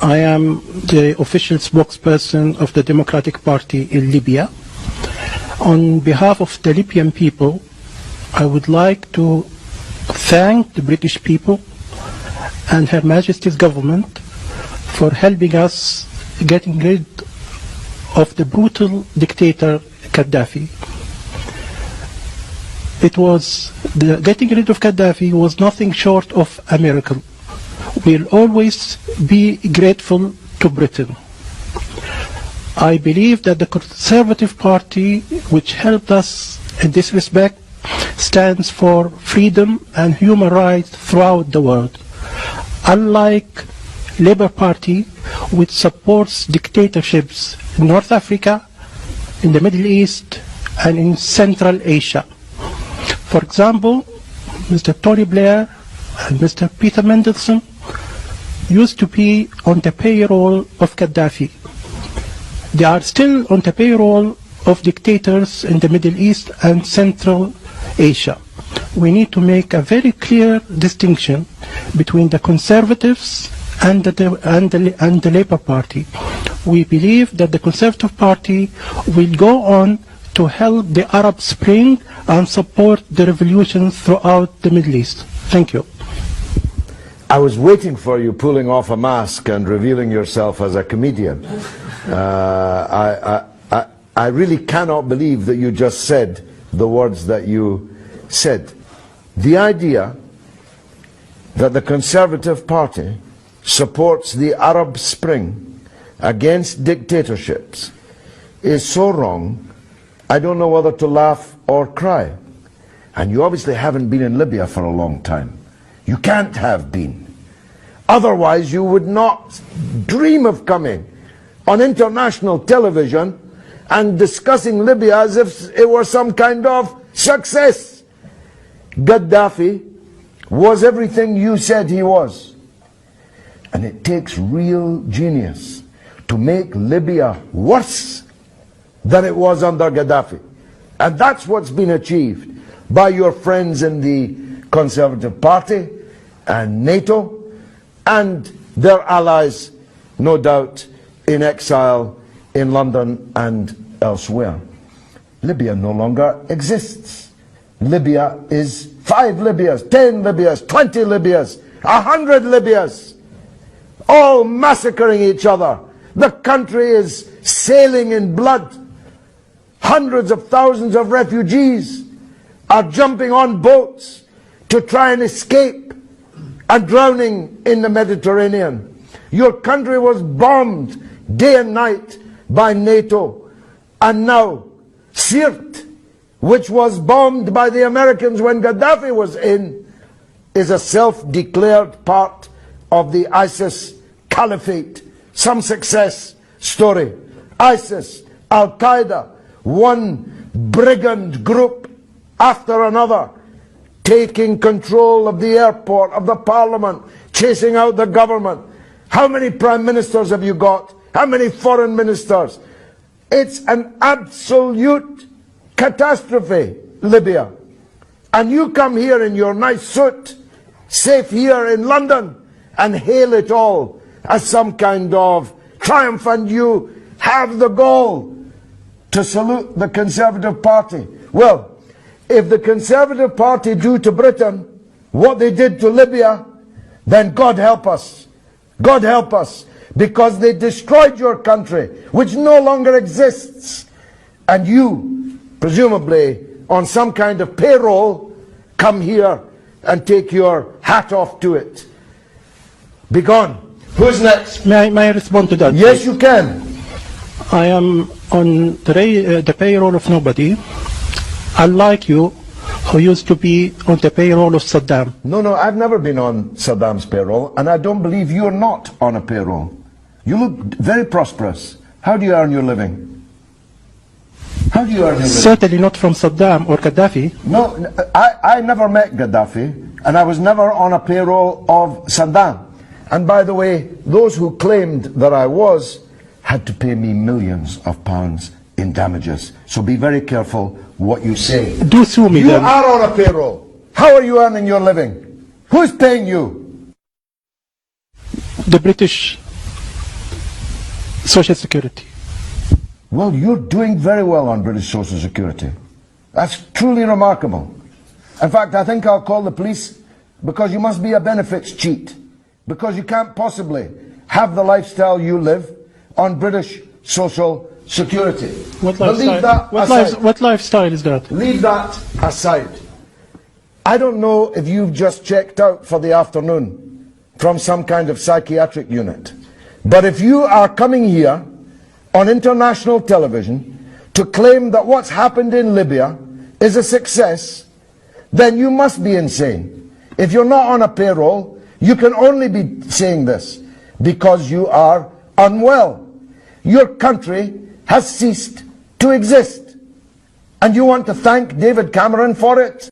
I am the official spokesperson of the Democratic Party in Libya. On behalf of the Libyan people, I would like to thank the British people and Her Majesty's government for helping us getting rid of the brutal dictator Gaddafi. Getting rid of Gaddafi was nothing short of a miracle. We'll always be grateful to Britain. I believe that the Conservative Party, which helped us in this respect, stands for freedom and human rights throughout the world. Unlike Labour Party, which supports dictatorships in North Africa, in the Middle East, and in Central Asia. For example, Mr. Tony Blair and Mr. Peter Mendelsohn used to be on the payroll of Gaddafi. They are still on the payroll of dictators in the Middle East and Central Asia. We need to make a very clear distinction between the Conservatives and the Labour Party. We believe that the Conservative Party will go on to help the Arab Spring and support the revolutions throughout the Middle East. Thank you. I was waiting for you pulling off a mask and revealing yourself as a comedian. I really cannot believe that you just said the words that you said. The idea that the Conservative Party supports the Arab Spring against dictatorships is so wrong, I don't know whether to laugh or cry. And you obviously haven't been in Libya for a long time. You can't have been. Otherwise you would not dream of coming on international television and discussing Libya as if it were some kind of success. Gaddafi was everything you said he was. And it takes real genius to make Libya worse than it was under Gaddafi. And that's what's been achieved by your friends in the Conservative Party and NATO and their allies, no doubt, in exile in London and elsewhere. Libya no longer exists. Libya is 5 Libyas, 10 Libyas, 20 Libyas, 100 Libyas, all massacring each other. The country is sailing in blood. Hundreds of thousands of refugees are jumping on boats to try and escape and drowning in the Mediterranean. Your country was bombed day and night by NATO. And now Sirte, which was bombed by the Americans when Gaddafi was in, is a self-declared part of the ISIS caliphate. Some success story. ISIS, Al-Qaeda, one brigand group after another, taking control of the airport, of the parliament, chasing out the government. How many prime ministers have you got? How many foreign ministers? It's an absolute catastrophe, Libya. And you come here in your nice suit, safe here in London, and hail it all as some kind of triumph, and you have the gall to salute the Conservative Party. Well, if the Conservative Party do to Britain what they did to Libya, then God help us. God help us. Because they destroyed your country, which no longer exists. And you, presumably on some kind of payroll, come here and take your hat off to it. Be gone. Who's next? May I respond to that? Yes, you can. I am on the payroll of nobody, unlike you, who used to be on the payroll of Saddam. No, I've never been on Saddam's payroll, and I don't believe you're not on a payroll. You look very prosperous. How do you earn your living? How do you earn your living? Certainly not from Saddam or Gaddafi. No, I never met Gaddafi, and I was never on a payroll of Saddam. And by the way, those who claimed that I was had to pay me millions of pounds in damages. So be very careful what you say. Do sue me then. You are on a payroll. How are you earning your living? Who's paying you? The British social security. Well, you're doing very well on British Social Security. That's truly remarkable. In fact, I think I'll call the police, because you must be a benefits cheat. Because you can't possibly have the lifestyle you live on British Social Security. What But leave that aside. what lifestyle is that? Leave that aside. I don't know if you've just checked out for the afternoon from some kind of psychiatric unit. But if you are coming here on international television to claim that what's happened in Libya is a success, then you must be insane. If you're not on a payroll, you can only be saying this because you are unwell. Your country has ceased to exist. And you want to thank David Cameron for it?